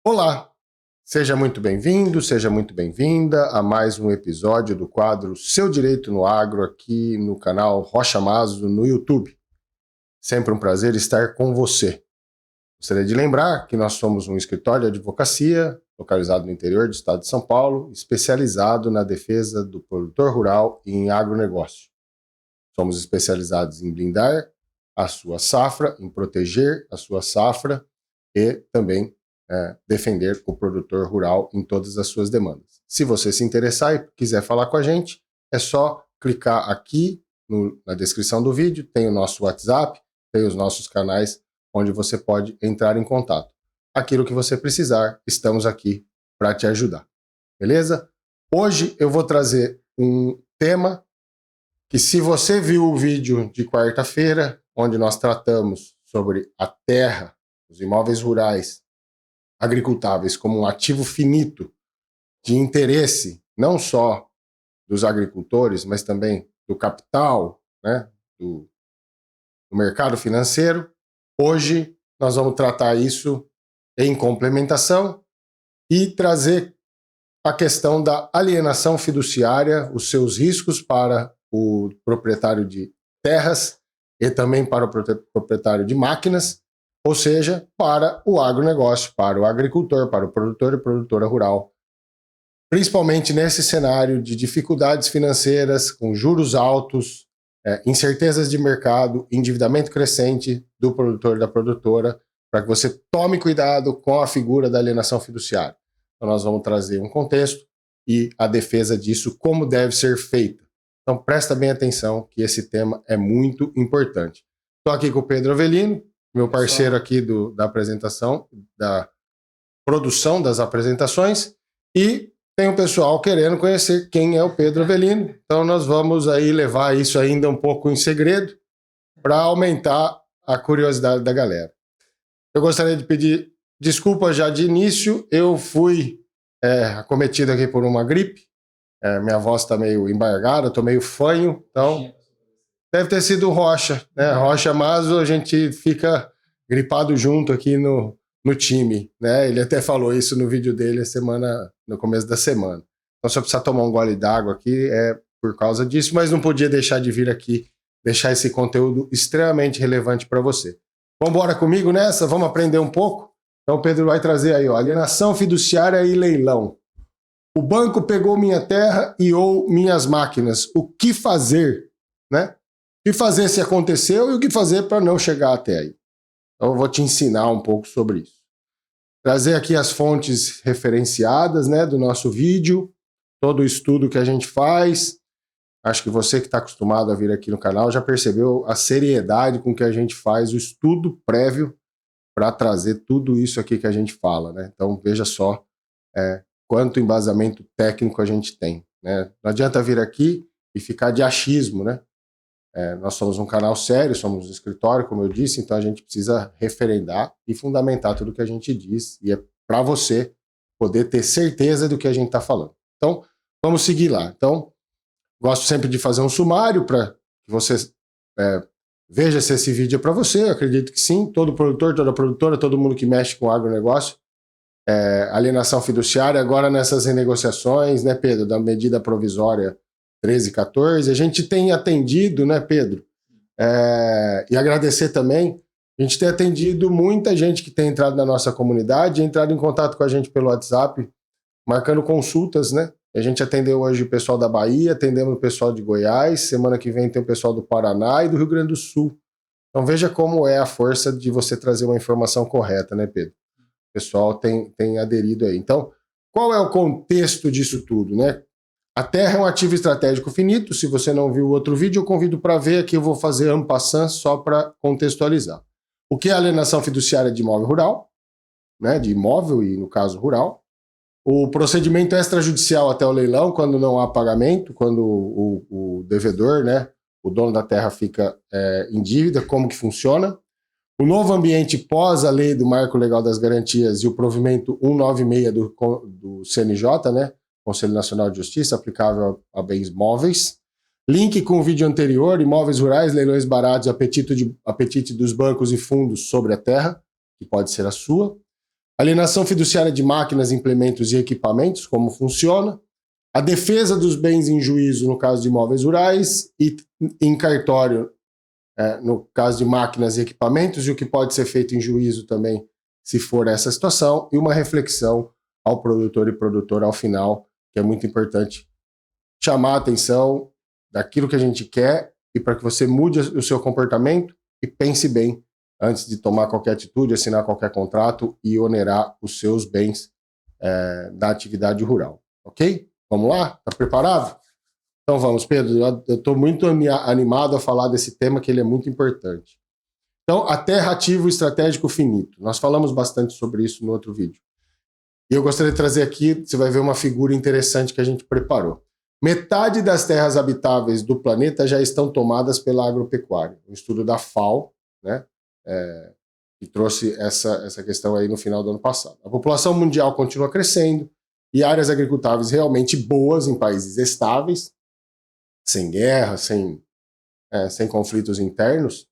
Olá, seja muito bem-vindo, seja muito bem-vinda a mais um episódio do quadro Seu Direito no Agro aqui no canal Rocha Mazo no YouTube. Sempre um prazer estar com você. Gostaria de lembrar que nós somos um escritório de advocacia localizado no interior do estado de São Paulo, especializado na defesa do produtor rural e em agronegócio. Somos especializados em blindar a sua safra, em proteger a sua safra e também defender o produtor rural em todas as suas demandas. Se você se interessar e quiser falar com a gente, é só clicar aqui na descrição do vídeo, tem o nosso WhatsApp, tem os nossos canais onde você pode entrar em contato. Aquilo que você precisar, estamos aqui para te ajudar. Beleza? Hoje eu vou trazer um tema que, se você viu o vídeo de quarta-feira, onde nós tratamos sobre a terra, os imóveis rurais agricultáveis como um ativo finito de interesse não só dos agricultores, mas também do capital, né, do mercado financeiro. Hoje nós vamos tratar isso em complementação e trazer a questão da alienação fiduciária, os seus riscos para o proprietário de terras e também para o proprietário de máquinas, ou seja, para o agronegócio, para o agricultor, para o produtor e produtora rural. Principalmente nesse cenário de dificuldades financeiras, com juros altos, incertezas de mercado, endividamento crescente do produtor e da produtora, para que você tome cuidado com a figura da alienação fiduciária. Então nós vamos trazer um contexto e a defesa disso, como deve ser feita. Então presta bem atenção que esse tema é muito importante. Estou aqui com o Pedro Avelino, meu parceiro aqui da apresentação, da produção das apresentações, e tem o pessoal querendo conhecer quem é o Pedro Avelino. Então nós vamos aí levar isso ainda um pouco em segredo para aumentar a curiosidade da galera. Eu gostaria de pedir desculpa já de início, eu fui acometido aqui por uma gripe, minha voz está meio embargada, estou meio fanho, então deve ter sido Rocha, né? Rocha Mazo, a gente fica gripado junto aqui no time, né? Ele até falou isso no vídeo dele no começo da semana. Então, se eu precisar tomar um gole d'água aqui, é por causa disso, mas não podia deixar de vir aqui, deixar esse conteúdo extremamente relevante para você. Vamos embora comigo nessa? Vamos aprender um pouco? Então, o Pedro vai trazer aí, ó, alienação fiduciária e leilão. O banco pegou minha terra e ou minhas máquinas. O que fazer, né? O que fazer se aconteceu e o que fazer para não chegar até aí. Então eu vou te ensinar um pouco sobre isso. Trazer aqui as fontes referenciadas, né, do nosso vídeo, todo o estudo que a gente faz. Acho que você que está acostumado a vir aqui no canal já percebeu a seriedade com que a gente faz o estudo prévio para trazer tudo isso aqui que a gente fala, né? Então veja só quanto embasamento técnico a gente tem, né? Não adianta vir aqui e ficar de achismo, né? Nós somos um canal sério, somos um escritório, como eu disse, então a gente precisa referendar e fundamentar tudo que a gente diz, e é para você poder ter certeza do que a gente está falando. Então, vamos seguir lá. Então, gosto sempre de fazer um sumário para que você veja se esse vídeo é para você. Eu acredito que sim, todo produtor, toda produtora, todo mundo que mexe com agronegócio, alienação fiduciária, agora nessas renegociações, né, Pedro, da medida provisória 13 e 14, a gente tem atendido, né, Pedro? E agradecer também, a gente tem atendido muita gente que tem entrado na nossa comunidade, entrado em contato com a gente pelo WhatsApp, marcando consultas, né? A gente atendeu hoje o pessoal da Bahia, atendemos o pessoal de Goiás, semana que vem tem o pessoal do Paraná e do Rio Grande do Sul. Então veja como é a força de você trazer uma informação correta, né, Pedro? O pessoal tem aderido aí. Então, qual é o contexto disso tudo, né? A terra é um ativo estratégico finito. Se você não viu o outro vídeo, eu convido para ver. Aqui eu vou fazer en passant só para contextualizar. O que é a alienação fiduciária de imóvel rural, né, de imóvel e, no caso, rural. O procedimento extrajudicial até o leilão, quando não há pagamento, quando o devedor, né, o dono da terra fica em dívida, como que funciona. O novo ambiente pós a lei do Marco Legal das Garantias e o provimento 196 do CNJ, né, Conselho Nacional de Justiça, aplicável a bens móveis. Link com o vídeo anterior, imóveis rurais, leilões baratos, apetite dos bancos e fundos sobre a terra, que pode ser a sua. Alienação fiduciária de máquinas, implementos e equipamentos, como funciona. A defesa dos bens em juízo no caso de imóveis rurais e em cartório no caso de máquinas e equipamentos, e o que pode ser feito em juízo também, se for essa situação, e uma reflexão ao produtor e produtora ao final, que é muito importante chamar a atenção daquilo que a gente quer e para que você mude o seu comportamento e pense bem antes de tomar qualquer atitude, assinar qualquer contrato e onerar os seus bens da atividade rural. Ok? Vamos lá? Tá preparado? Então vamos, Pedro. Eu estou muito animado a falar desse tema, que ele é muito importante. Então, a terra ativo estratégico finito. Nós falamos bastante sobre isso no outro vídeo. E eu gostaria de trazer aqui, você vai ver uma figura interessante que a gente preparou. Metade das terras habitáveis do planeta já estão tomadas pela agropecuária. Um estudo da FAO, né, que trouxe essa questão aí no final do ano passado. A população mundial continua crescendo e áreas agricultáveis realmente boas em países estáveis, sem guerra, sem conflitos internos,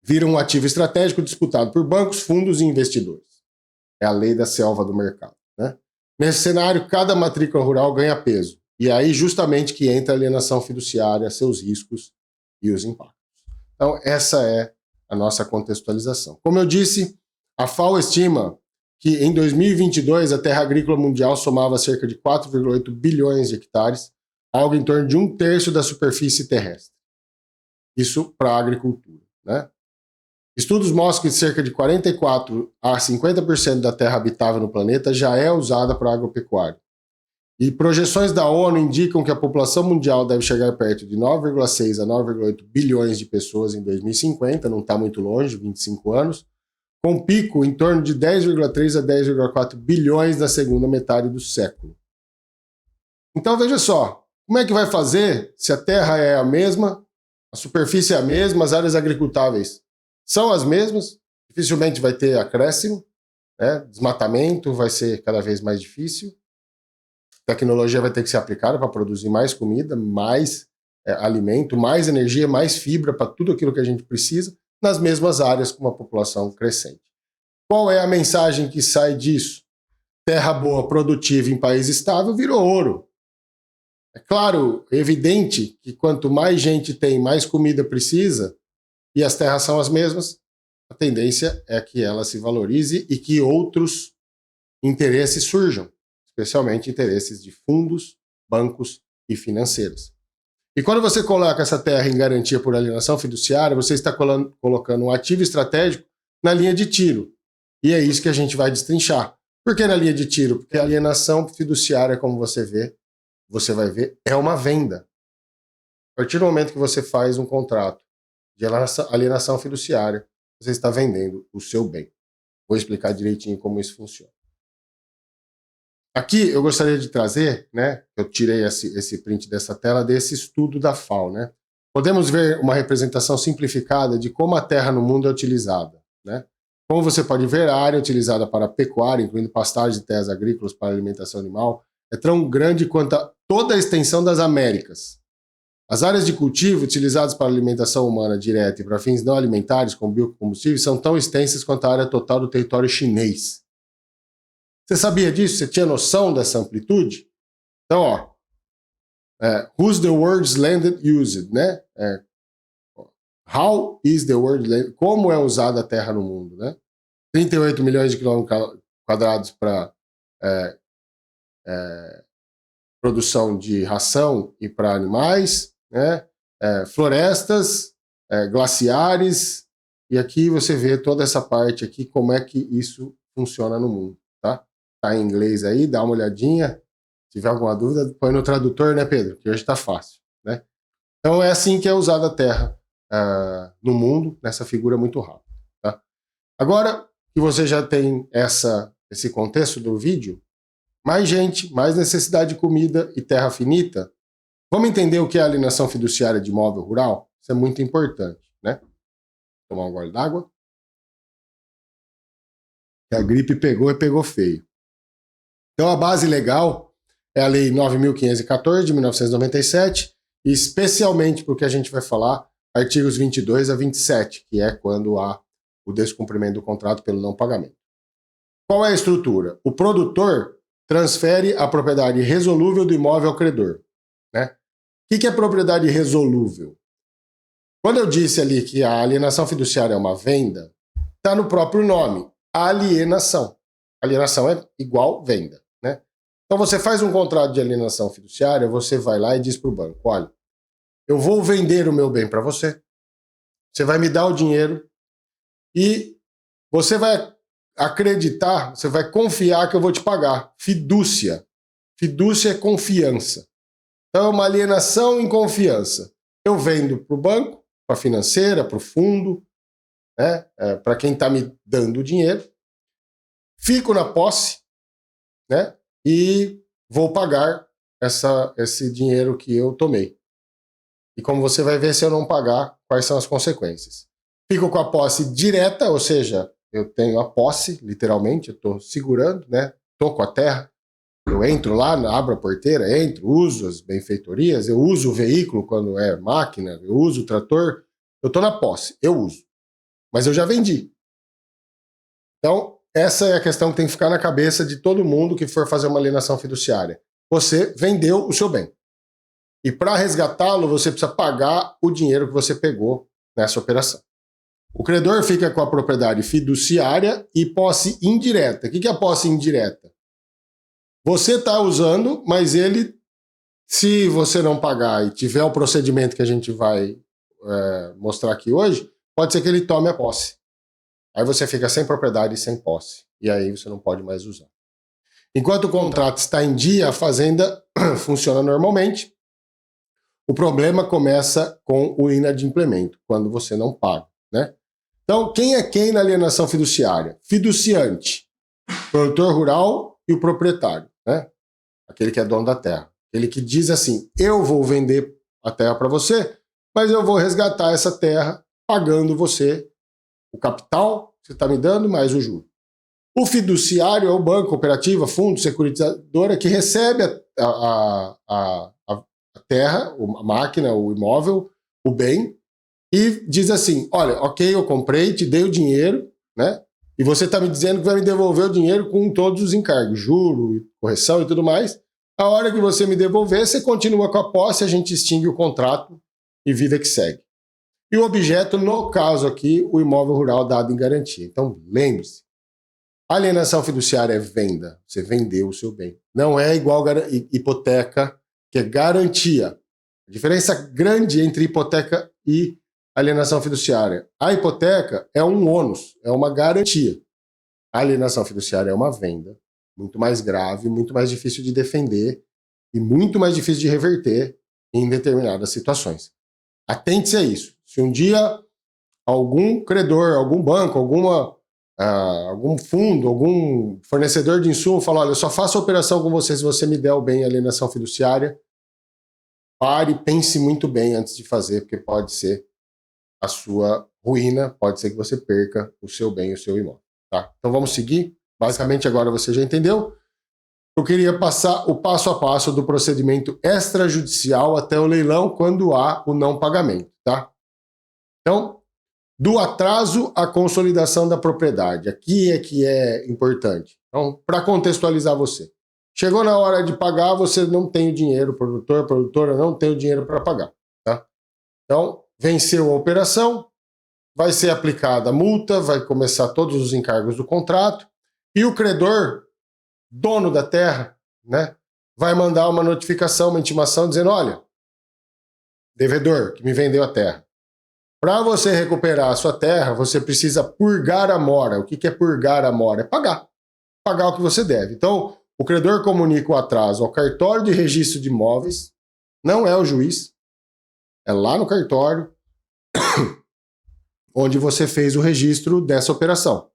viram um ativo estratégico disputado por bancos, fundos e investidores. É a lei da selva do mercado. Né? Nesse cenário, cada matrícula rural ganha peso. E aí justamente que entra a alienação fiduciária, seus riscos e os impactos. Então, essa é a nossa contextualização. Como eu disse, a FAO estima que em 2022 a terra agrícola mundial somava cerca de 4,8 bilhões de hectares, algo em torno de 1/3 da superfície terrestre. Isso para a agricultura. Né? Estudos mostram que cerca de 44% a 50% da terra habitável no planeta já é usada para agropecuária. E projeções da ONU indicam que a população mundial deve chegar perto de 9,6 a 9,8 bilhões de pessoas em 2050, não está muito longe, 25 anos, com pico em torno de 10,3 a 10,4 bilhões na segunda metade do século. Então veja só, como é que vai fazer se a terra é a mesma, a superfície é a mesma, as áreas agricultáveis são as mesmas, dificilmente vai ter acréscimo, né? Desmatamento vai ser cada vez mais difícil, tecnologia vai ter que ser aplicada para produzir mais comida, mais alimento, mais energia, mais fibra para tudo aquilo que a gente precisa, nas mesmas áreas com uma população crescente. Qual é a mensagem que sai disso? Terra boa, produtiva em país estável virou ouro. É claro, evidente que quanto mais gente tem, mais comida precisa, e as terras são as mesmas, a tendência é que ela se valorize e que outros interesses surjam, especialmente interesses de fundos, bancos e financeiras. E quando você coloca essa terra em garantia por alienação fiduciária, você está colocando um ativo estratégico na linha de tiro. E é isso que a gente vai destrinchar. Por que na linha de tiro? Porque a alienação fiduciária, como você vai ver, é uma venda. A partir do momento que você faz um contrato de alienação fiduciária, você está vendendo o seu bem. Vou explicar direitinho como isso funciona. Aqui eu gostaria de trazer, né, eu tirei esse print dessa tela desse estudo da FAO, né? Podemos ver uma representação simplificada de como a terra no mundo é utilizada, né? Como você pode ver, a área utilizada para pecuária, incluindo pastagem e terras agrícolas para alimentação animal, é tão grande quanto toda a extensão das Américas. As áreas de cultivo utilizadas para alimentação humana direta e para fins não alimentares, como biocombustíveis, são tão extensas quanto a área total do território chinês. Você sabia disso? Você tinha noção dessa amplitude? Então, ó, who's the word's landed used, né? How is the word landed? Como é usada a terra no mundo, né? 38 milhões de quilômetros quadrados para produção de ração e para animais, né? Florestas, glaciares, e aqui você vê toda essa parte aqui, como é que isso funciona no mundo, tá? Tá em inglês aí, dá uma olhadinha. Se tiver alguma dúvida, põe no tradutor, né, Pedro? Que hoje tá fácil, né? Então é assim que é usada a terra no mundo, nessa figura muito rápida, tá? Agora que você já tem esse contexto do vídeo, mais gente, mais necessidade de comida e terra finita, vamos entender o que é a alienação fiduciária de imóvel rural? Isso é muito importante, né? Vou tomar um gole d'água. A gripe pegou e pegou feio. Então a base legal é a Lei 9.514 de 1997, e especialmente porque a gente vai falar artigos 22 a 27, que é quando há o descumprimento do contrato pelo não pagamento. qual é a estrutura? O produtor transfere a propriedade resolúvel do imóvel ao credor, né? O que é propriedade resolúvel? Quando eu disse ali que a alienação fiduciária é uma venda, está no próprio nome, alienação. Alienação é igual venda, né? Então você faz um contrato de alienação fiduciária, você vai lá e diz para o banco, olha, eu vou vender o meu bem para você, você vai me dar o dinheiro e você vai acreditar, você vai confiar que eu vou te pagar. Fidúcia. Fidúcia é confiança. Então é uma alienação em confiança. Eu vendo para o banco, para a financeira, para o fundo, né, para quem está me dando o dinheiro, fico na posse, né, e vou pagar esse dinheiro que eu tomei. E como você vai ver, se eu não pagar, quais são as consequências. Fico com a posse direta, ou seja, eu tenho a posse, literalmente, eu estou segurando, né? Estou com a terra, eu entro lá, abro a porteira, entro, uso as benfeitorias, eu uso o veículo quando é máquina, eu uso o trator, eu estou na posse, eu uso. Mas eu já vendi. Então, essa é a questão que tem que ficar na cabeça de todo mundo que for fazer uma alienação fiduciária. Você vendeu o seu bem. E para resgatá-lo, você precisa pagar o dinheiro que você pegou nessa operação. O credor fica com a propriedade fiduciária e posse indireta. O que é a posse indireta? Você está usando, mas ele, se você não pagar e tiver o procedimento que a gente vai mostrar aqui hoje, pode ser que ele tome a posse. Aí você fica sem propriedade e sem posse. E aí você não pode mais usar. Enquanto o contrato está em dia, a fazenda funciona normalmente. O problema começa com o inadimplemento, quando você não paga, né? Então, quem é quem na alienação fiduciária? Fiduciante, produtor rural e o proprietário, né? Aquele que é dono da terra. Aquele que diz assim, eu vou vender a terra para você, mas eu vou resgatar essa terra pagando você o capital que você está me dando mais o juro. O fiduciário é o banco, cooperativa, fundo, securitizadora que recebe a terra, a máquina, o imóvel, o bem, e diz assim, olha, ok, eu comprei, te dei o dinheiro, né? E você está me dizendo que vai me devolver o dinheiro com todos os encargos, juro, correção e tudo mais. A hora que você me devolver, você continua com a posse, a gente extingue o contrato e vida que segue. E o objeto, no caso aqui, o imóvel rural dado em garantia. Então, lembre-se, alienação fiduciária é venda, você vendeu o seu bem. Não é igual hipoteca, que é garantia. A diferença grande entre hipoteca e alienação fiduciária. A hipoteca é um ônus, é uma garantia. A alienação fiduciária é uma venda, muito mais grave, muito mais difícil de defender e muito mais difícil de reverter em determinadas situações. Atente-se a isso. Se um dia algum credor, algum banco, algum fundo, algum fornecedor de insumo falar, olha, eu só faço a operação com você se você me der o bem em alienação fiduciária, pare, pense muito bem antes de fazer, porque pode ser a sua ruína, pode ser que você perca o seu bem, o seu imóvel. Tá? Então vamos seguir. Basicamente agora você já entendeu. Eu queria passar o passo a passo do procedimento extrajudicial até o leilão quando há o não pagamento. Tá? Então, do atraso à consolidação da propriedade. Aqui é que é importante. Então, para contextualizar você. Chegou na hora de pagar, você não tem o dinheiro, produtor, produtora não tem o dinheiro para pagar. Tá? Então, venceu a operação, vai ser aplicada a multa, vai começar todos os encargos do contrato, e o credor, dono da terra, né, vai mandar uma notificação, uma intimação, dizendo, olha, devedor que me vendeu a terra, para você recuperar a sua terra, você precisa purgar a mora. O que é purgar a mora? É pagar. Pagar o que você deve. Então, o credor comunica o atraso ao cartório de registro de imóveis, não é o juiz, é lá no cartório, onde você fez o registro dessa operação.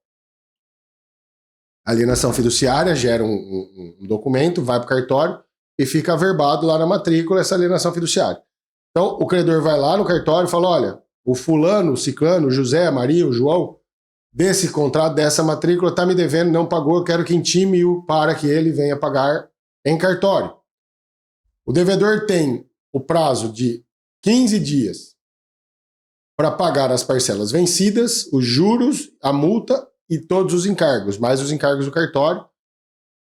A alienação fiduciária gera um documento, vai para o cartório e fica averbado lá na matrícula essa alienação fiduciária. Então, o credor vai lá no cartório e fala, olha, o fulano, o ciclano, o José, a Maria, o João, desse contrato, dessa matrícula, está me devendo, não pagou, eu quero que intime-o para que ele venha pagar em cartório. O devedor tem o prazo de 15 dias para pagar as parcelas vencidas, os juros, a multa e todos os encargos, mais os encargos do cartório,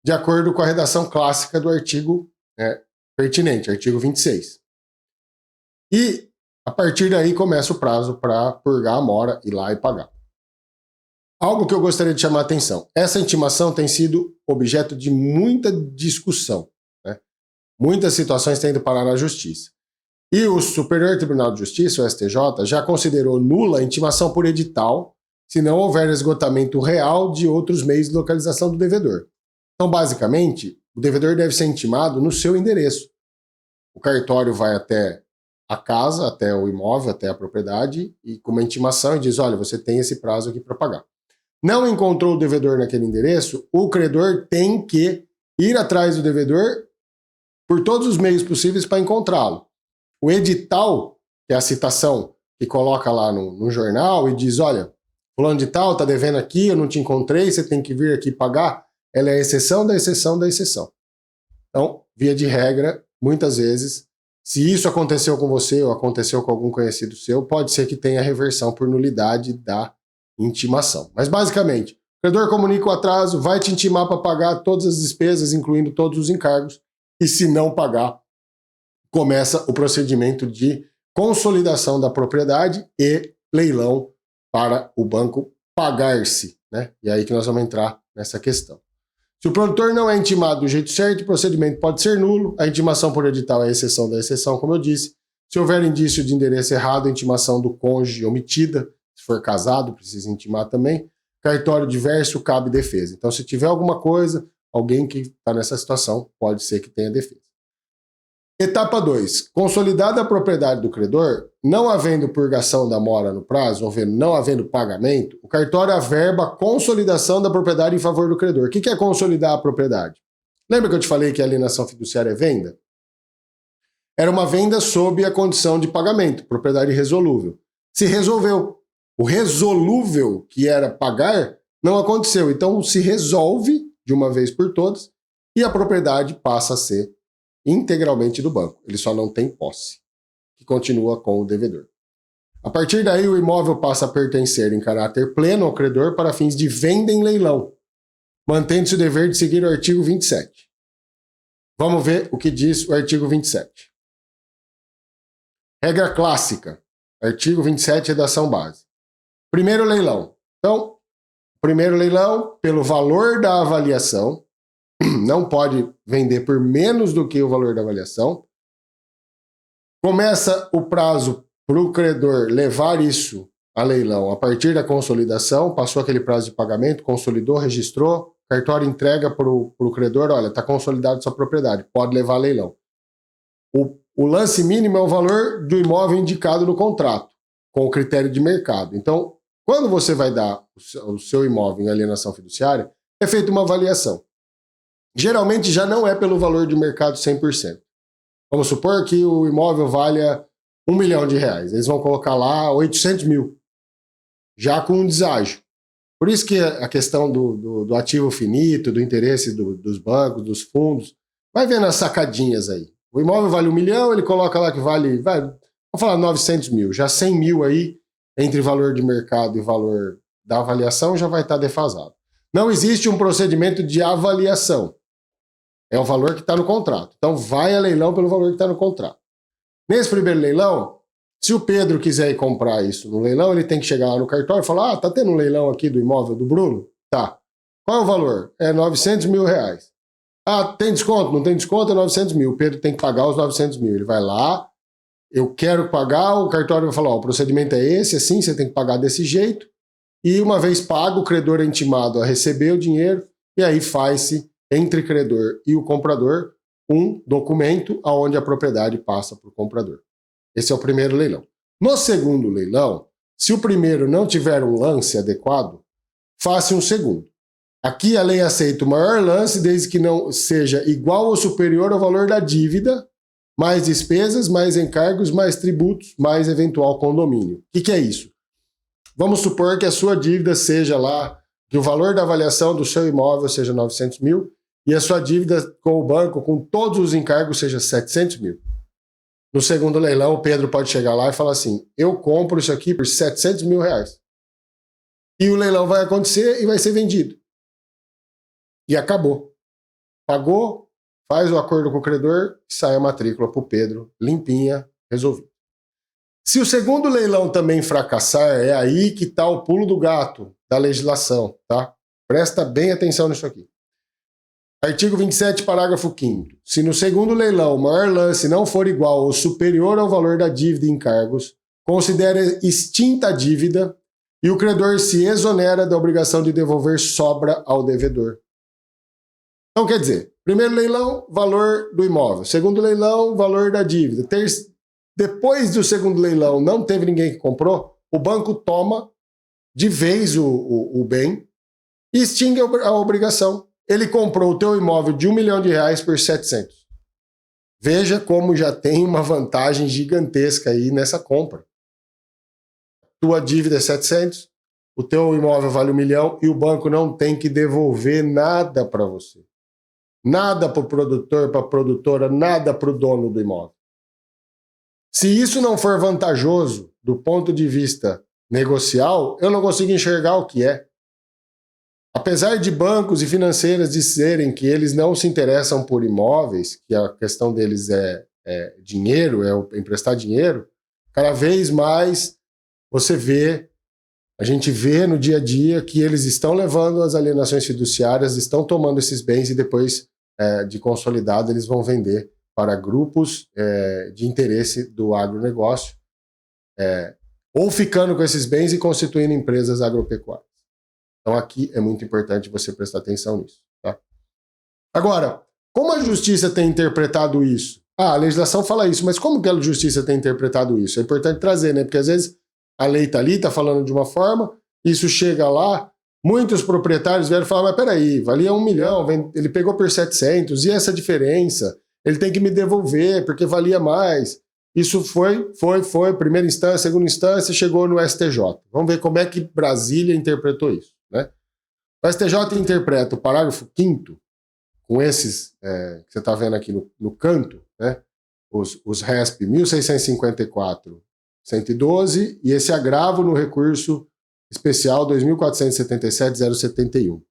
de acordo com a redação clássica do artigo pertinente, artigo 26. E, a partir daí, começa o prazo para purgar a mora, ir lá e pagar. Algo que eu gostaria de chamar a atenção. Essa intimação tem sido objeto de muita discussão. Né? Muitas situações têm ido parar na justiça. E o Superior Tribunal de Justiça, o STJ, já considerou nula a intimação por edital se não houver esgotamento real de outros meios de localização do devedor. Então, basicamente, o devedor deve ser intimado no seu endereço. O cartório vai até a casa, até o imóvel, até a propriedade, e com uma intimação e diz, olha, você tem esse prazo aqui para pagar. Não encontrou o devedor naquele endereço, o credor tem que ir atrás do devedor por todos os meios possíveis para encontrá-lo. O edital, que é a citação que coloca lá no jornal e diz, olha, fulano de tal está devendo aqui, eu não te encontrei, você tem que vir aqui pagar, ela é a exceção da exceção da exceção. Então, via de regra, muitas vezes, se isso aconteceu com você ou aconteceu com algum conhecido seu, pode ser que tenha reversão por nulidade da intimação. Mas, basicamente, o credor comunica o atraso, vai te intimar para pagar todas as despesas, incluindo todos os encargos, e se não pagar, começa o procedimento de consolidação da propriedade e leilão para o banco pagar-se. Né? E é aí que nós vamos entrar nessa questão. Se o produtor não é intimado do jeito certo, o procedimento pode ser nulo. A intimação por edital é a exceção da exceção, como eu disse. Se houver indício de endereço errado, a intimação do cônjuge omitida. Se for casado, precisa intimar também. Cartório diverso, cabe defesa. Então, se tiver alguma coisa, alguém que está nessa situação, pode ser que tenha defesa. Etapa 2. Consolidada a propriedade do credor, não havendo purgação da mora no prazo, ou não havendo pagamento, o cartório averba a consolidação da propriedade em favor do credor. O que é consolidar a propriedade? Lembra que eu te falei que a alienação fiduciária é venda? Era uma venda sob a condição de pagamento, propriedade resolúvel. Se resolveu. O resolúvel, que era pagar, não aconteceu. Então se resolve de uma vez por todas e a propriedade passa a ser integralmente do banco. Ele só não tem posse, que continua com o devedor. A partir daí, o imóvel passa a pertencer em caráter pleno ao credor para fins de venda em leilão, mantendo-se o dever de seguir o artigo 27. Vamos ver o que diz o artigo 27. Regra clássica. Artigo 27, redação base. Primeiro leilão. Então, primeiro leilão, pelo valor da avaliação, não pode vender por menos do que o valor da avaliação. Começa o prazo para o credor levar isso a leilão a partir da consolidação, passou aquele prazo de pagamento, consolidou, registrou, cartório entrega para o credor, olha, está consolidado sua propriedade, pode levar a leilão. O lance mínimo é o valor do imóvel indicado no contrato, com o critério de mercado. Então, quando você vai dar o seu imóvel em alienação fiduciária, é feita uma avaliação. Geralmente já não é pelo valor de mercado 100%. Vamos supor que o imóvel valha R$1 milhão. Eles vão colocar lá 800 mil, já com um deságio. Por isso que a questão do ativo finito, do interesse dos bancos, dos fundos, vai vendo as sacadinhas aí. O imóvel vale R$1 milhão, ele coloca lá que vale, vamos falar 900 mil. Já 100 mil aí, entre valor de mercado e valor da avaliação, já vai estar defasado. Não existe um procedimento de avaliação. É o valor que está no contrato. Então, vai a leilão pelo valor que está no contrato. Nesse primeiro leilão, se o Pedro quiser ir comprar isso no leilão, ele tem que chegar lá no cartório e falar, tá tendo um leilão aqui do imóvel do Bruno? Tá. Qual é o valor? É R$900 mil. Ah, tem desconto? Não tem desconto? É 900 mil. O Pedro tem que pagar os 900 mil. Ele vai lá, eu quero pagar, o cartório vai falar, ó, o procedimento é esse, assim, você tem que pagar desse jeito. E uma vez pago, o credor é intimado a receber o dinheiro e aí faz-se entre credor e o comprador um documento onde a propriedade passa para o comprador. Esse é o primeiro leilão. No segundo leilão, se o primeiro não tiver um lance adequado, faça um segundo. Aqui a lei aceita o maior lance desde que não seja igual ou superior ao valor da dívida, mais despesas, mais encargos, mais tributos, mais eventual condomínio. O que é isso? Vamos supor que a sua dívida seja lá, que o valor da avaliação do seu imóvel seja 900 mil e a sua dívida com o banco, com todos os encargos, seja 700 mil. No segundo leilão, o Pedro pode chegar lá e falar assim, eu compro isso aqui por 700 mil reais. E o leilão vai acontecer e vai ser vendido. E acabou. Pagou, faz o acordo com o credor, sai a matrícula para o Pedro, limpinha, resolvido. Se o segundo leilão também fracassar, é aí que está o pulo do gato da legislação, tá? Presta bem atenção nisso aqui. Artigo 27, parágrafo 5º. Se no segundo leilão o maior lance não for igual ou superior ao valor da dívida em encargos, considere extinta a dívida e o credor se exonera da obrigação de devolver sobra ao devedor. Então, quer dizer, primeiro leilão, valor do imóvel. Segundo leilão, valor da dívida. Depois do segundo leilão, não teve ninguém que comprou, o banco toma de vez o bem e extingue a obrigação. Ele comprou o teu imóvel de R$1 milhão por 700. Veja como já tem uma vantagem gigantesca aí nessa compra. Tua dívida é 700, o teu imóvel vale 1 milhão e o banco não tem que devolver nada para você. Nada para o produtor, para a produtora, nada para o dono do imóvel. Se isso não for vantajoso do ponto de vista negocial, eu não consigo enxergar o que é. Apesar de bancos e financeiras dizerem que eles não se interessam por imóveis, que a questão deles é dinheiro, é emprestar dinheiro, cada vez mais a gente vê no dia a dia que eles estão levando as alienações fiduciárias, estão tomando esses bens e depois de consolidado eles vão vender para grupos de interesse do agronegócio, ou ficando com esses bens e constituindo empresas agropecuárias. Então aqui é muito importante você prestar atenção nisso. Tá? Agora, como a justiça tem interpretado isso? A legislação fala isso, mas como que a justiça tem interpretado isso? É importante trazer, né? Porque às vezes a lei está ali, está falando de uma forma, isso chega lá, muitos proprietários vieram falar, mas peraí, valia 1 milhão, ele pegou por 700, e essa diferença? Ele tem que me devolver, porque valia mais. Isso foi, primeira instância, segunda instância, chegou no STJ. Vamos ver como é que Brasília interpretou isso. Né? O STJ interpreta o parágrafo 5º, com esses que você está vendo aqui no canto, né? os RESP 1654, 112 e esse agravo no recurso especial 2477-071.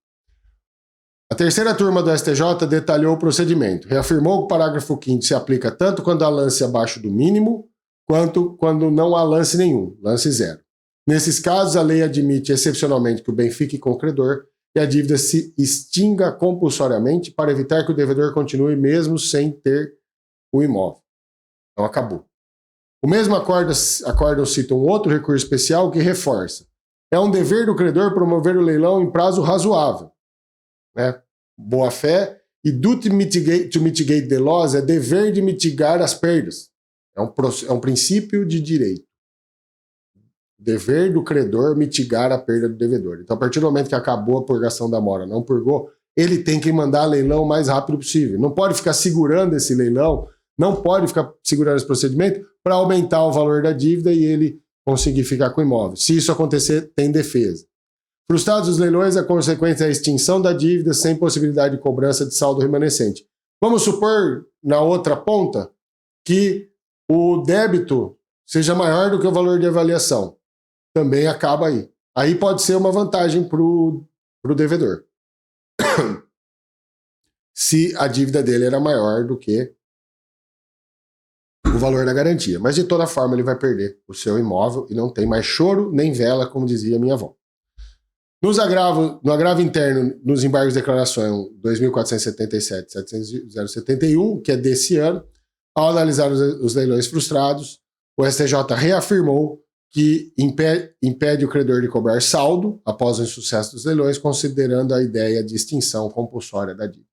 A terceira turma do STJ detalhou o procedimento, reafirmou que o parágrafo 5º se aplica tanto quando há lance abaixo do mínimo, quanto quando não há lance nenhum, lance zero. Nesses casos, a lei admite excepcionalmente que o bem fique com o credor e a dívida se extinga compulsoriamente para evitar que o devedor continue mesmo sem ter o imóvel. Então, acabou. O mesmo acórdão cita um outro recurso especial que reforça. É um dever do credor promover o leilão em prazo razoável. Né? Boa fé. E to mitigate the loss é dever de mitigar as perdas. É um princípio de direito. Dever do credor mitigar a perda do devedor. Então, a partir do momento que acabou a purgação da mora, não purgou, ele tem que mandar leilão o mais rápido possível. Não pode ficar segurando esse leilão, não pode ficar segurando esse procedimento para aumentar o valor da dívida e ele conseguir ficar com o imóvel. Se isso acontecer, tem defesa. Frustrados os leilões, a consequência é a extinção da dívida sem possibilidade de cobrança de saldo remanescente. Vamos supor, na outra ponta, que o débito seja maior do que o valor de avaliação. Também acaba aí. Aí pode ser uma vantagem para o devedor. Se a dívida dele era maior do que o valor da garantia. Mas de toda forma ele vai perder o seu imóvel e não tem mais choro nem vela, como dizia minha avó. No agravo interno, nos embargos de declaração 2477-071, que é desse ano, ao analisar os leilões frustrados, o STJ reafirmou que impede o credor de cobrar saldo após o insucesso dos leilões, considerando a ideia de extinção compulsória da dívida.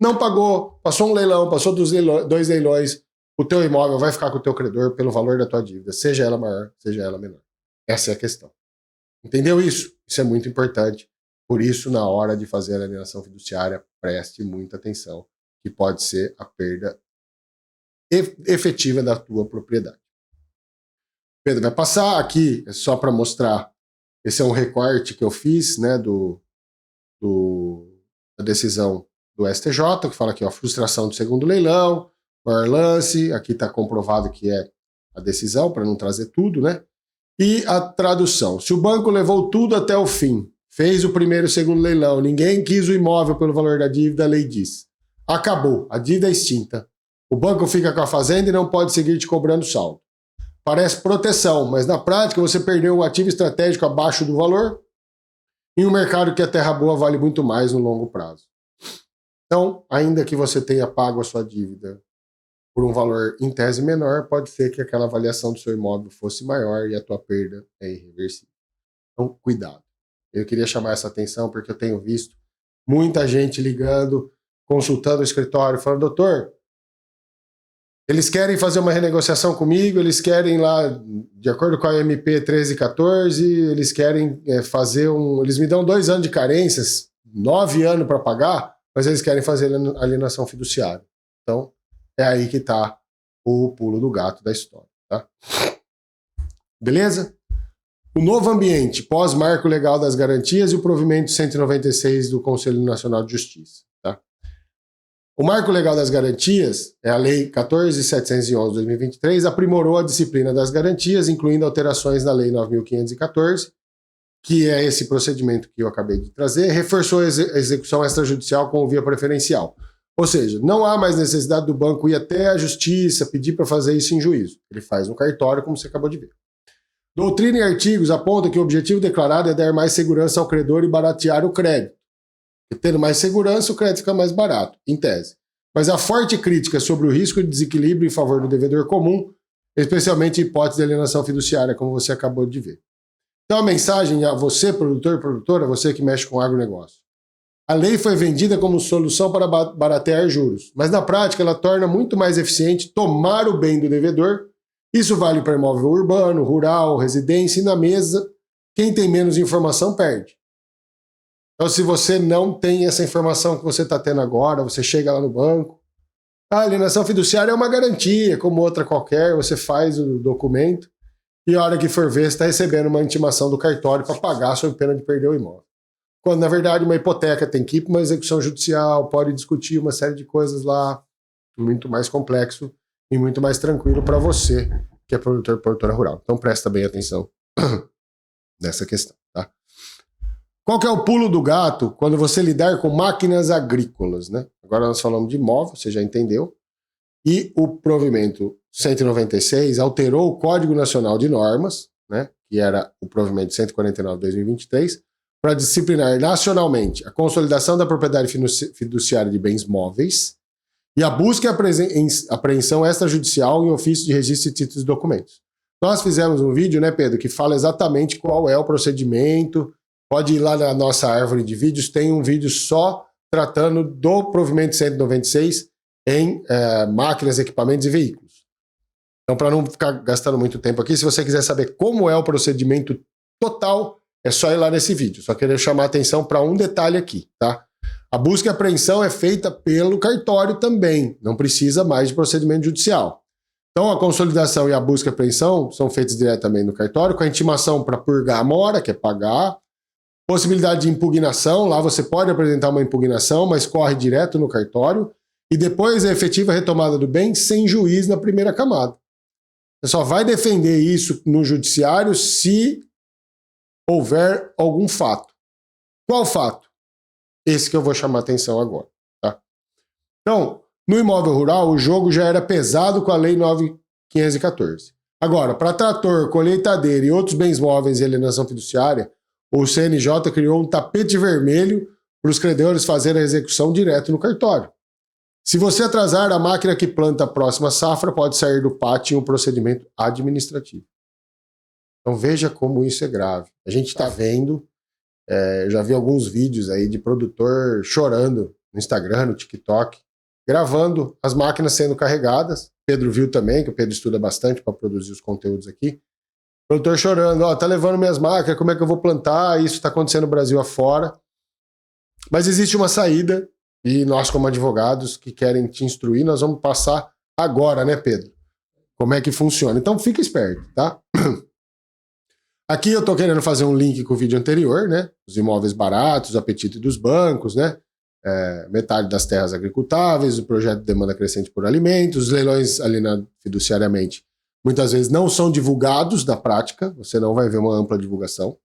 Não pagou, passou um leilão, passou dois leilões, o teu imóvel vai ficar com o teu credor pelo valor da tua dívida, seja ela maior, seja ela menor. Essa é a questão. Entendeu isso? Isso é muito importante. Por isso, na hora de fazer a alienação fiduciária, preste muita atenção, que pode ser a perda efetiva da tua propriedade. Pedro vai passar aqui, é só para mostrar. Esse é um recorte que eu fiz, né, da decisão do STJ, que fala aqui, ó, frustração do segundo leilão, maior lance, aqui está comprovado que é a decisão, para não trazer tudo, né? E a tradução. Se o banco levou tudo até o fim, fez o primeiro e o segundo leilão, ninguém quis o imóvel pelo valor da dívida, a lei diz: acabou, a dívida é extinta. O banco fica com a fazenda e não pode seguir te cobrando saldo. Parece proteção, mas na prática você perdeu um ativo estratégico abaixo do valor em um mercado que a terra boa vale muito mais no longo prazo. Então, ainda que você tenha pago a sua dívida por um valor em tese menor, pode ser que aquela avaliação do seu imóvel fosse maior e a tua perda é irreversível. Então, cuidado. Eu queria chamar essa atenção porque eu tenho visto muita gente ligando, consultando o escritório, falando: doutor, eles querem fazer uma renegociação comigo, eles querem lá, de acordo com a MP 1314, eles querem fazer eles me dão 2 anos de carências, 9 anos para pagar, mas eles querem fazer alienação fiduciária. Então, é aí que está o pulo do gato da história, tá? Beleza? O novo ambiente, pós-marco legal das garantias e o provimento 196 do Conselho Nacional de Justiça, tá? O marco legal das garantias, é a Lei 14.711 de 2023, aprimorou a disciplina das garantias, incluindo alterações na Lei 9.514, que é esse procedimento que eu acabei de trazer, reforçou a execução extrajudicial com via preferencial. Ou seja, não há mais necessidade do banco ir até a justiça, pedir para fazer isso em juízo. Ele faz no cartório, como você acabou de ver. Doutrina e artigos apontam que o objetivo declarado é dar mais segurança ao credor e baratear o crédito. E tendo mais segurança, o crédito fica mais barato, em tese. Mas há forte crítica sobre o risco de desequilíbrio em favor do devedor comum, especialmente em hipótese de alienação fiduciária, como você acabou de ver. Então a mensagem a você, produtor e produtora, você que mexe com agronegócio. A lei foi vendida como solução para baratear juros, mas na prática ela torna muito mais eficiente tomar o bem do devedor. Isso vale para imóvel urbano, rural, residência, e na mesa, quem tem menos informação perde. Então, se você não tem essa informação que você está tendo agora, você chega lá no banco, a alienação fiduciária é uma garantia, como outra qualquer, você faz o documento e a hora que for ver, você está recebendo uma intimação do cartório para pagar sob pena de perder o imóvel. Quando, na verdade, uma hipoteca tem que ir para uma execução judicial, pode discutir uma série de coisas lá, muito mais complexo e muito mais tranquilo para você, que é produtor e produtora rural. Então, presta bem atenção nessa questão, tá? Qual que é o pulo do gato quando você lidar com máquinas agrícolas, né? Agora nós falamos de imóvel, você já entendeu. E o provimento 196 alterou o Código Nacional de Normas, né? Que era o provimento 149 de 2023, para disciplinar nacionalmente a consolidação da propriedade fiduciária de bens móveis e a busca e apreensão extrajudicial em ofício de registro de títulos e documentos. Nós fizemos um vídeo, né, Pedro, que fala exatamente qual é o procedimento. Pode ir lá na nossa árvore de vídeos, tem um vídeo só tratando do provimento 196 em máquinas, equipamentos e veículos. Então, para não ficar gastando muito tempo aqui, se você quiser saber como é o procedimento total, é só ir lá nesse vídeo. Só queria chamar a atenção para um detalhe aqui, tá? A busca e apreensão é feita pelo cartório também, não precisa mais de procedimento judicial. Então, a consolidação e a busca e apreensão são feitas diretamente no cartório, com a intimação para purgar a mora, que é pagar. Possibilidade de impugnação, lá você pode apresentar uma impugnação, mas corre direto no cartório. E depois a efetiva retomada do bem sem juiz na primeira camada. Você só vai defender isso no judiciário se houver algum fato. Qual fato? Esse que eu vou chamar a atenção agora. Tá? Então, no imóvel rural, o jogo já era pesado com a Lei 9.514. Agora, para trator, colheitadeira e outros bens móveis e alienação fiduciária, o CNJ criou um tapete vermelho para os credores fazerem a execução direto no cartório. Se você atrasar, a máquina que planta a próxima safra pode sair do pátio em um procedimento administrativo. Então veja como isso é grave. A gente está vendo, eu já vi alguns vídeos aí de produtor chorando no Instagram, no TikTok, gravando as máquinas sendo carregadas. Pedro viu também, que o Pedro estuda bastante para produzir os conteúdos aqui. Produtor chorando, tá levando minhas máquinas, como é que eu vou plantar? Isso está acontecendo no Brasil afora. Mas existe uma saída, e nós como advogados que querem te instruir, nós vamos passar agora, né, Pedro? Como é que funciona. Então fica esperto, tá? Aqui eu tô querendo fazer um link com o vídeo anterior, né? Os imóveis baratos, o apetite dos bancos, né? Metade das terras agricultáveis, o projeto de demanda crescente por alimentos, os leilões alienados fiduciariamente muitas vezes não são divulgados na prática, você não vai ver uma ampla divulgação.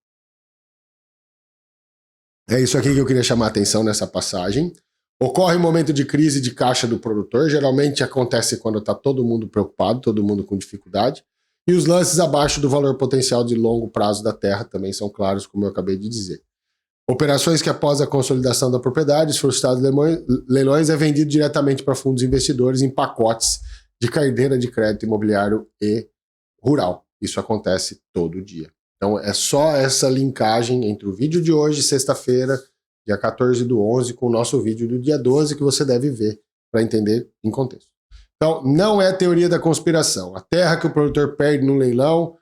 É isso aqui que eu queria chamar a atenção nessa passagem. Ocorre um momento de crise de caixa do produtor, geralmente acontece quando está todo mundo preocupado, todo mundo com dificuldade, e os lances abaixo do valor potencial de longo prazo da terra também são claros, como eu acabei de dizer. Operações que após a consolidação da propriedade, os frustrados leilões é vendido diretamente para fundos investidores em pacotes de carteira de crédito imobiliário e rural. Isso acontece todo dia. Então é só essa linkagem entre o vídeo de hoje, sexta-feira, dia 14/11, com o nosso vídeo do dia 12, que você deve ver para entender em contexto. Então, não é teoria da conspiração. A terra que o produtor perde no leilão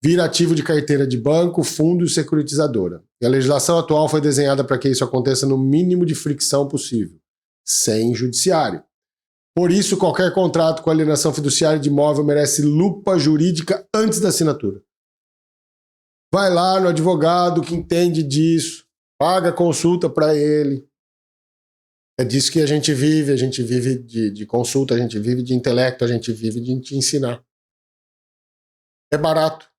vira ativo de carteira de banco, fundo e securitizadora. E a legislação atual foi desenhada para que isso aconteça no mínimo de fricção possível, sem judiciário. Por isso, qualquer contrato com alienação fiduciária de imóvel merece lupa jurídica antes da assinatura. Vai lá no advogado que entende disso, paga consulta para ele. É disso que a gente vive de consulta, a gente vive de intelecto, a gente vive de te ensinar. É barato.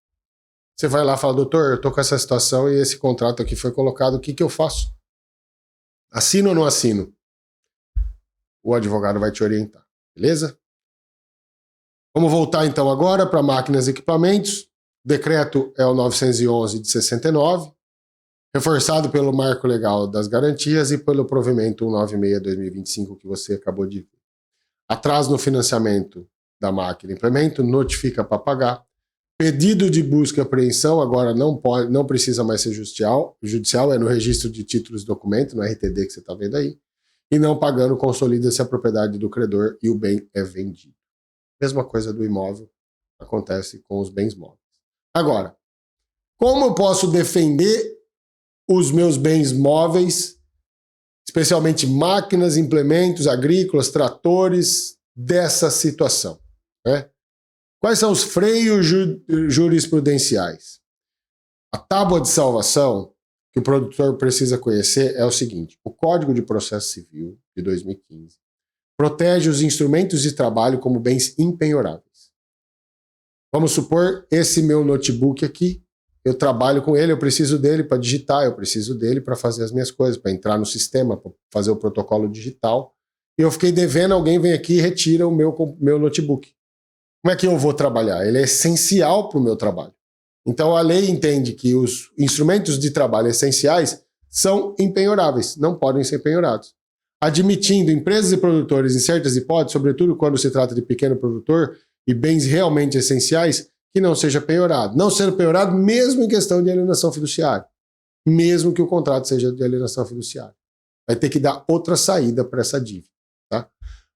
Você vai lá e fala, doutor, eu tô com essa situação e esse contrato aqui foi colocado, o que eu faço? Assino ou não assino? O advogado vai te orientar, beleza? Vamos voltar então agora para máquinas e equipamentos. O decreto é o 911 de 69, reforçado pelo marco legal das garantias e pelo provimento 196/2025 que você acabou de ver. Atraso no financiamento da máquina e implemento, notifica para pagar. Pedido de busca e apreensão agora não precisa mais ser judicial, é no registro de títulos e documentos, no RTD que você está vendo aí, e não pagando consolida-se a propriedade do credor e o bem é vendido. Mesma coisa do imóvel acontece com os bens móveis. Agora, como eu posso defender os meus bens móveis, especialmente máquinas, implementos agrícolas, tratores, dessa situação, né? Quais são os freios jurisprudenciais? A tábua de salvação que o produtor precisa conhecer é o seguinte: o Código de Processo Civil de 2015 protege os instrumentos de trabalho como bens impenhoráveis. Vamos supor esse meu notebook aqui, eu trabalho com ele, eu preciso dele para digitar, eu preciso dele para fazer as minhas coisas, para entrar no sistema, para fazer o protocolo digital, e eu fiquei devendo, alguém vem aqui e retira o meu notebook. Como é que eu vou trabalhar? Ele é essencial para o meu trabalho. Então a lei entende que os instrumentos de trabalho essenciais são impenhoráveis, não podem ser penhorados. Admitindo empresas e produtores em certas hipóteses, sobretudo quando se trata de pequeno produtor e bens realmente essenciais, que não seja penhorado. Não sendo penhorado mesmo em questão de alienação fiduciária. Mesmo que o contrato seja de alienação fiduciária. Vai ter que dar outra saída para essa dívida. Tá?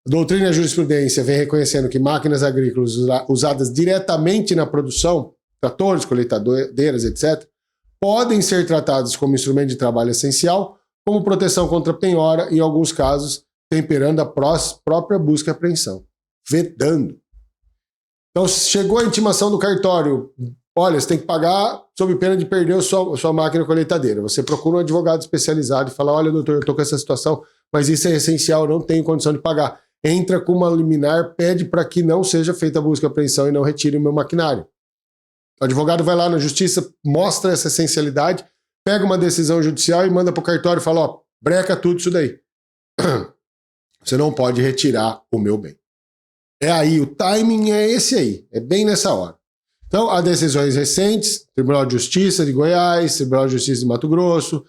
A doutrina e a jurisprudência vem reconhecendo que máquinas agrícolas usadas diretamente na produção, tratores, colheitadeiras, etc., podem ser tratadas como instrumento de trabalho essencial, como proteção contra penhora, em alguns casos, temperando a própria busca e apreensão, vedando. Então, chegou a intimação do cartório, olha, você tem que pagar sob pena de perder a sua máquina colheitadeira. Você procura um advogado especializado e fala, olha, doutor, eu estou com essa situação, mas isso é essencial, eu não tenho condição de pagar. Entra com uma liminar, pede para que não seja feita a busca e apreensão e não retire o meu maquinário. O advogado vai lá na justiça, mostra essa essencialidade, pega uma decisão judicial e manda para o cartório e fala, ó, breca tudo isso daí. Você não pode retirar o meu bem. É aí, o timing é esse aí, é bem nessa hora. Então, há decisões recentes, Tribunal de Justiça de Goiás, Tribunal de Justiça de Mato Grosso,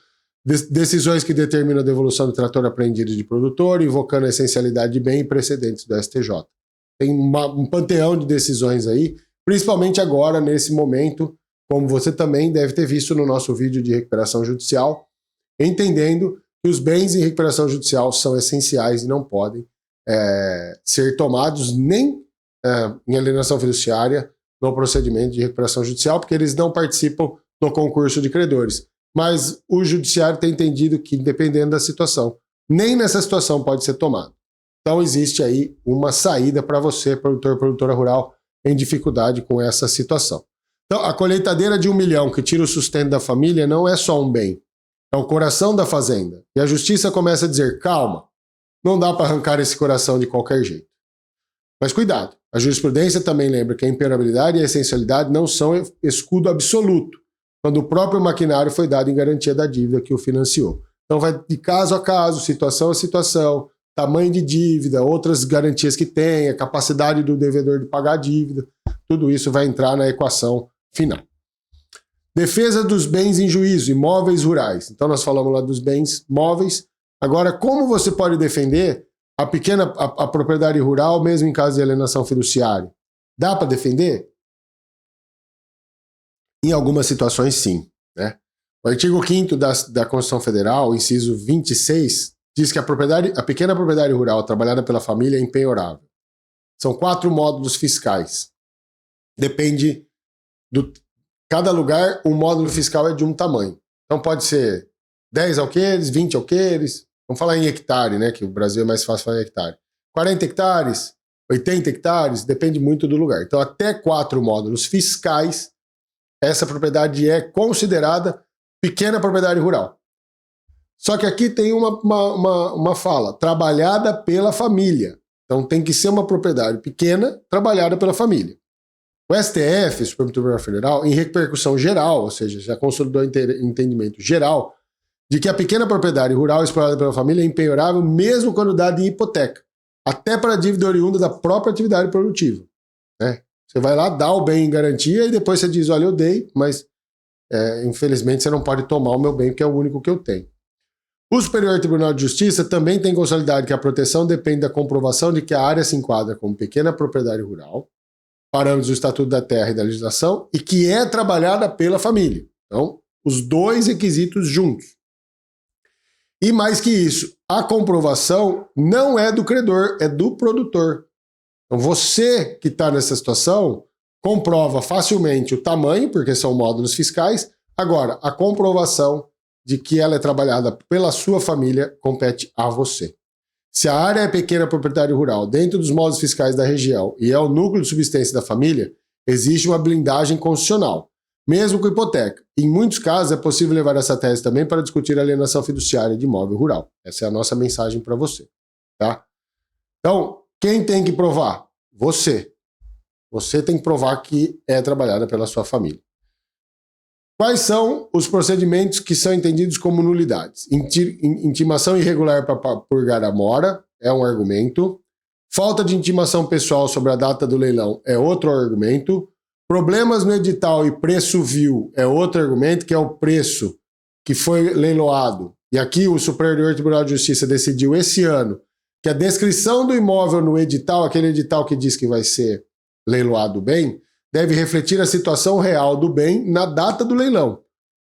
decisões que determinam a devolução do trator apreendido de produtor, invocando a essencialidade de bem e precedentes do STJ. Tem um panteão de decisões aí, principalmente agora, nesse momento, como você também deve ter visto no nosso vídeo de recuperação judicial, entendendo que os bens em recuperação judicial são essenciais e não podem ser tomados nem em alienação fiduciária no procedimento de recuperação judicial, porque eles não participam do concurso de credores. Mas o judiciário tem entendido que, dependendo da situação, nem nessa situação pode ser tomado. Então existe aí uma saída para você, produtor, produtora rural, em dificuldade com essa situação. Então, a colheitadeira de 1 milhão que tira o sustento da família não é só um bem, é o coração da fazenda. E a justiça começa a dizer, calma, não dá para arrancar esse coração de qualquer jeito. Mas cuidado, A jurisprudência também lembra que a impenhorabilidade e a essencialidade não são escudo absoluto, quando o próprio maquinário foi dado em garantia da dívida que o financiou. Então vai de caso a caso, situação a situação, tamanho de dívida, outras garantias que tem, a capacidade do devedor de pagar a dívida, tudo isso vai entrar na equação final. Defesa dos bens em juízo, imóveis rurais. Então nós falamos lá dos bens móveis. Agora, como você pode defender a propriedade rural, mesmo em caso de alienação fiduciária? Dá para defender? Em algumas situações, sim, né? O artigo 5º da Constituição Federal, inciso 26, diz que a pequena propriedade rural trabalhada pela família é impenhorável. São 4 módulos fiscais. Depende cada lugar, o módulo fiscal é de um tamanho. Então pode ser 10 alqueires, 20 alqueires, vamos falar em hectare, né, que o Brasil é mais fácil falar em hectare. 40 hectares, 80 hectares, depende muito do lugar. Então até 4 módulos fiscais, essa propriedade é considerada pequena propriedade rural. Só que aqui tem uma fala, trabalhada pela família. Então tem que ser uma propriedade pequena, trabalhada pela família. O STF, Supremo Tribunal Federal, em repercussão geral, ou seja, já consolidou entendimento geral, de que a pequena propriedade rural explorada pela família é impenhorável mesmo quando dada em hipoteca, até para a dívida oriunda da própria atividade produtiva, né? Você vai lá, dá o bem em garantia e depois você diz, olha, eu dei, mas infelizmente você não pode tomar o meu bem, que é o único que eu tenho. O Superior Tribunal de Justiça também tem consolidado que a proteção depende da comprovação de que a área se enquadra como pequena propriedade rural, parâmetros do Estatuto da Terra e da legislação, e que é trabalhada pela família. Então, os 2 requisitos juntos. E mais que isso, a comprovação não é do credor, é do produtor. Então, você que está nessa situação, comprova facilmente o tamanho, porque são módulos fiscais. Agora, a comprovação de que ela é trabalhada pela sua família compete a você. Se a área é pequena propriedade rural dentro dos módulos fiscais da região e é o núcleo de subsistência da família, existe uma blindagem constitucional, mesmo com hipoteca. Em muitos casos é possível levar essa tese também para discutir a alienação fiduciária de imóvel rural. Essa é a nossa mensagem para você, tá? Então, quem tem que provar? Você. Você tem que provar que é trabalhada pela sua família. Quais são os procedimentos que são entendidos como nulidades? Intimação irregular para purgar a mora é um argumento. Falta de intimação pessoal sobre a data do leilão é outro argumento. Problemas no edital e preço vil é outro argumento, que é o preço que foi leiloado. E aqui o Superior Tribunal de Justiça decidiu esse ano que a descrição do imóvel no edital, aquele edital que diz que vai ser leiloado o bem, deve refletir a situação real do bem na data do leilão.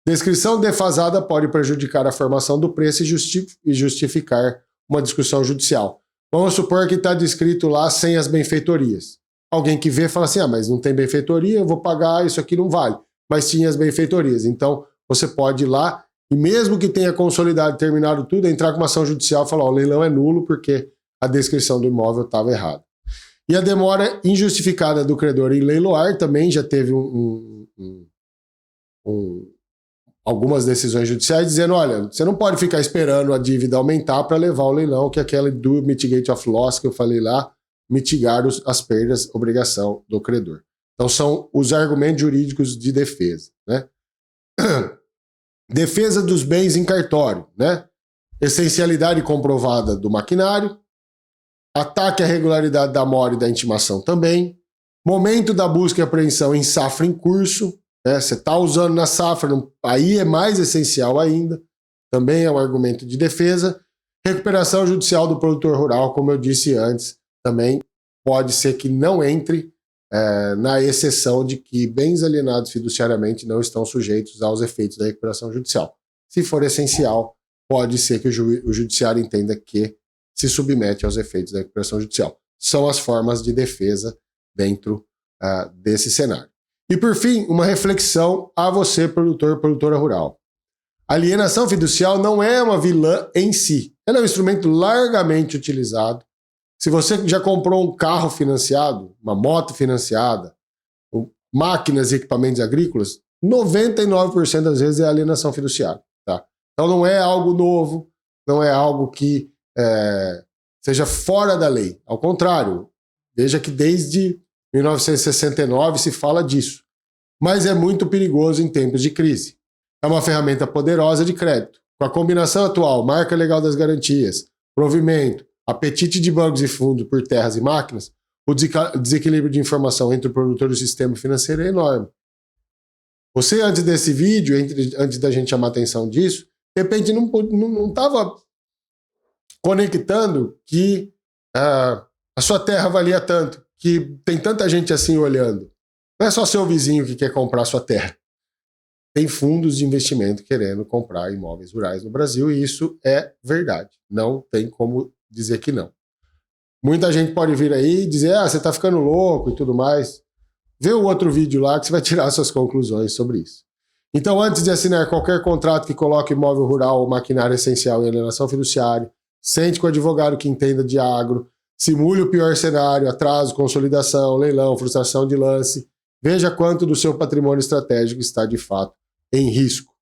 Descrição defasada pode prejudicar a formação do preço e justificar uma discussão judicial. Vamos supor que está descrito lá sem as benfeitorias. Alguém que vê fala assim, mas não tem benfeitoria, eu vou pagar, isso aqui não vale. Mas tinha as benfeitorias. Então, você pode ir lá e mesmo que tenha consolidado e terminado tudo, entrar com uma ação judicial e falar, o leilão é nulo porque a descrição do imóvel estava errada. E a demora injustificada do credor em leiloar também já teve algumas decisões judiciais dizendo, olha, você não pode ficar esperando a dívida aumentar para levar o leilão, que é aquela do mitigate of loss que eu falei lá, mitigar as perdas, obrigação do credor. Então são os argumentos jurídicos de defesa, né? Defesa dos bens em cartório, né? Essencialidade comprovada do maquinário, ataque à regularidade da mora e da intimação também, momento da busca e apreensão em safra em curso, né? Você está usando na safra, aí é mais essencial ainda, também é um argumento de defesa. Recuperação judicial do produtor rural, como eu disse antes, também pode ser que não entre na exceção de que bens alienados fiduciariamente não estão sujeitos aos efeitos da recuperação judicial. Se for essencial, pode ser que o judiciário entenda que se submete aos efeitos da recuperação judicial. São as formas de defesa dentro desse cenário. E por fim, uma reflexão a você, produtor, produtora rural. A alienação fiducial não é uma vilã em si. Ela é um instrumento largamente utilizado. Se você já comprou um carro financiado, uma moto financiada, máquinas e equipamentos agrícolas, 99% das vezes é alienação fiduciária. Tá? Então não é algo novo, não é algo que seja fora da lei. Ao contrário, Veja que desde 1969 se fala disso. Mas é muito perigoso em tempos de crise. É uma ferramenta poderosa de crédito. Com a combinação atual, marca legal das garantias, provimento, apetite de bancos e fundos por terras e máquinas, o desequilíbrio de informação entre o produtor e o sistema financeiro é enorme. Você, antes desse vídeo, antes da gente chamar a atenção disso, de repente não estava conectando que a sua terra valia tanto, que tem tanta gente assim olhando. Não é só seu vizinho que quer comprar sua terra. Tem fundos de investimento querendo comprar imóveis rurais no Brasil e isso é verdade. Não tem como dizer que não. Muita gente pode vir aí e dizer, você está ficando louco e tudo mais. Vê o outro vídeo lá que você vai tirar suas conclusões sobre isso. Então, antes de assinar qualquer contrato que coloque imóvel rural ou maquinário essencial em alienação fiduciária, sente com o advogado que entenda de agro, simule o pior cenário, atraso, consolidação, leilão, frustração de lance. Veja quanto do seu patrimônio estratégico está, de fato, em risco.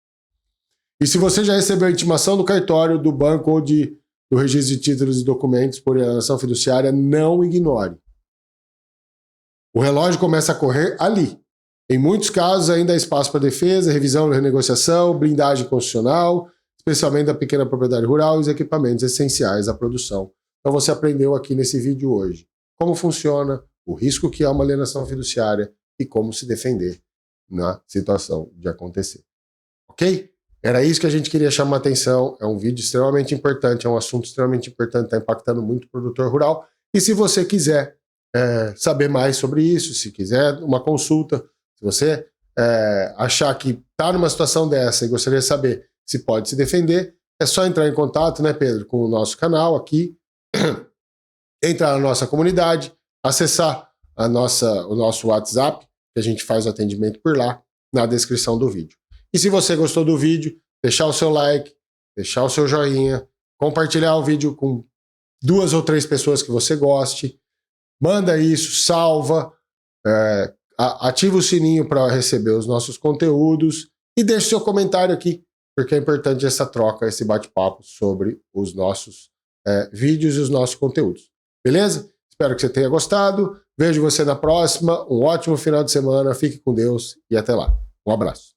E se você já recebeu a intimação do cartório, do banco ou do registro de títulos e documentos por alienação fiduciária, não ignore. O relógio começa a correr ali. Em muitos casos, ainda há espaço para defesa, revisão, renegociação, blindagem constitucional, especialmente da pequena propriedade rural e os equipamentos essenciais à produção. Então você aprendeu aqui nesse vídeo hoje como funciona, o risco que é uma alienação fiduciária e como se defender na situação de acontecer. Ok? Era isso que a gente queria chamar a atenção. É um vídeo extremamente importante, é um assunto extremamente importante, está impactando muito o produtor rural. E se você quiser saber mais sobre isso, se quiser uma consulta, se você achar que está numa situação dessa e gostaria de saber se pode se defender, é só entrar em contato, né, Pedro, com o nosso canal aqui, entrar na nossa comunidade, acessar o nosso WhatsApp, que a gente faz o atendimento por lá, na descrição do vídeo. E se você gostou do vídeo, deixar o seu like, deixar o seu joinha, compartilhar o vídeo com 2 ou 3 pessoas que você goste, manda isso, salva, ativa o sininho para receber os nossos conteúdos e deixe seu comentário aqui, porque é importante essa troca, esse bate-papo sobre os nossos vídeos e os nossos conteúdos. Beleza? Espero que você tenha gostado. Vejo você na próxima. Um ótimo final de semana. Fique com Deus e até lá. Um abraço.